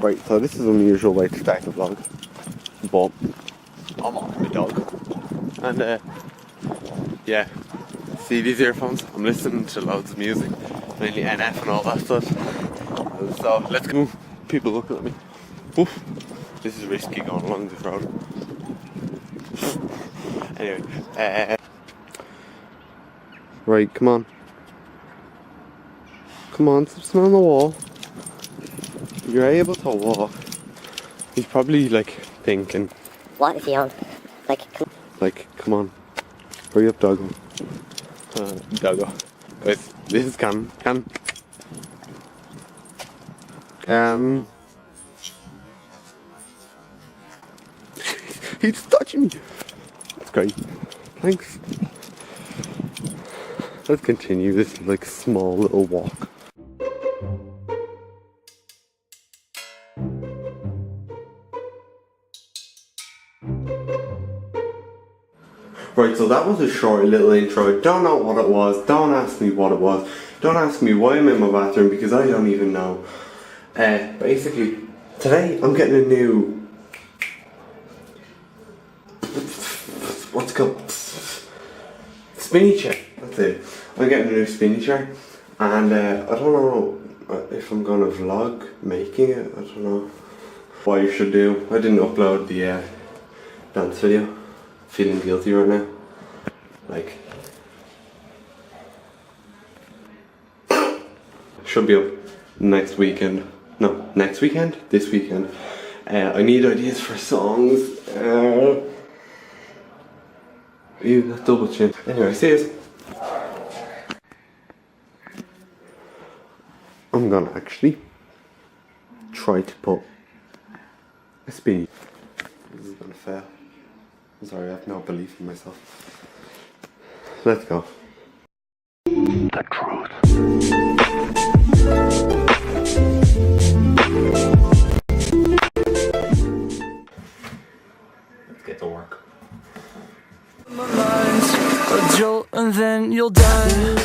Right, so this is an unusual way to start the vlog, but I'm on my dog, and yeah, see these earphones? I'm listening to loads of music, mainly NF and all that stuff, so let's go. People looking at me. Oof, this is risky going along this road. Anyway, right, come on, stop sitting on the wall. You're able to walk. He's probably like thinking, what is he on? come on, hurry up, doggo. Doggo. Guys, this is Cam. He's touching me. That's great. Thanks. Let's continue this like small little walk. Right, so that was a short little intro. Don't know what it was. Don't ask me what it was. Don't ask me why I'm in my bathroom because I don't even know. Basically, today I'm getting a new... what's it called? Spinny chair. That's it. I'm getting a new spinny chair. And I don't know if I'm going to vlog making it. I don't know what you should do. I didn't upload the dance video. Feeling guilty right now. Like, should be up next weekend. No, next weekend? This weekend. I need ideas for songs. Ew, that double chin. Anyway, see you. I'm gonna actually try to put a spinny. This is gonna fail. I'm sorry, I have no belief in myself. Let's go. The truth. Let's get to work. My mind's a jolt and then you'll die.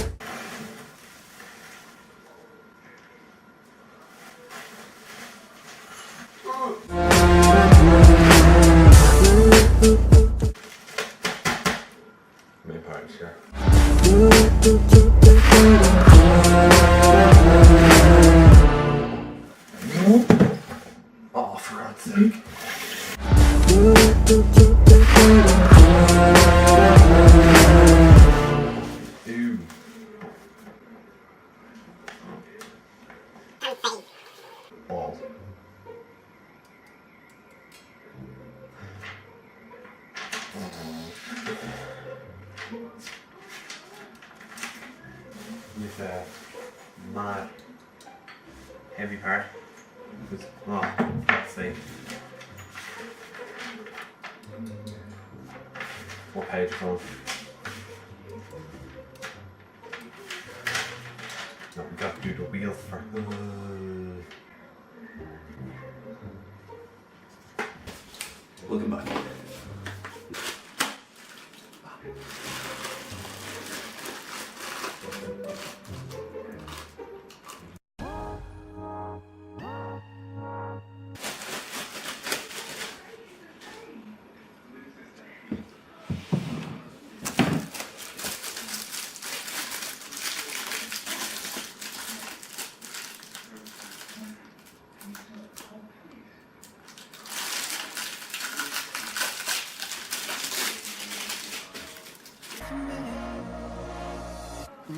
Oh, for God's sake. Ew. Balls. With a mad heavy part. Oh, let's see. What page is on? No, we got to do the wheels first. Welcome back.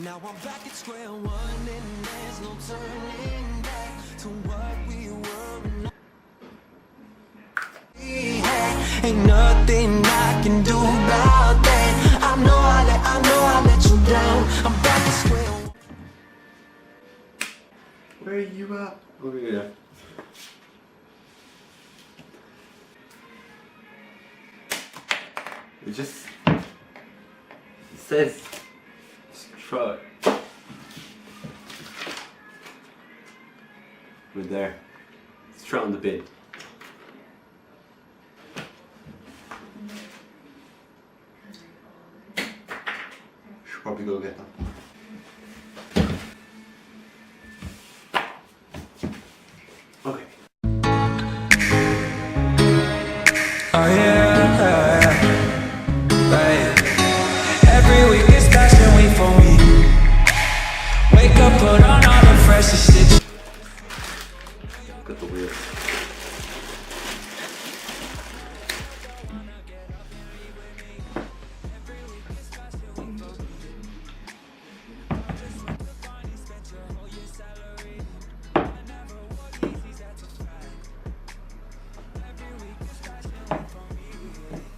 Now I'm back at square one and there's no turning back to what we were. Ain't nothing I can do about that. I know I let you down. I'm back at square one. Where are you at? Over here. It just says try. We're there. Let's try on the bin. Should probably go get them. Okay. back at the wheel.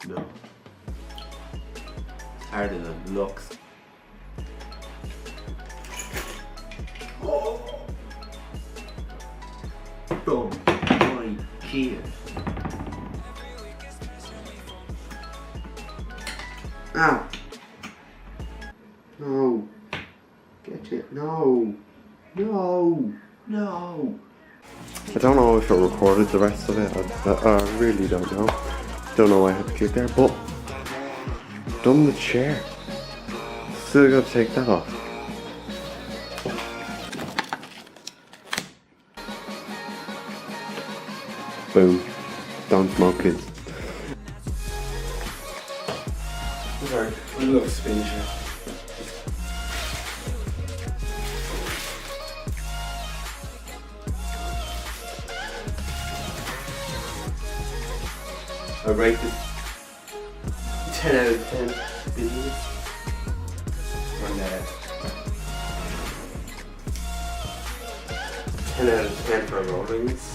No. It's harder than it looks. From An IKEA. Ow! No! Get it! No! No! No! I don't know if it recorded the rest of it. I really don't know. Don't know why I had to click there, but done the chair. Still gotta take that off. Boom. Don't smoke, kids. Sorry, a little spinny chair. I rate it 10 out of 10 spinning. And 10 out of 10 for rollings.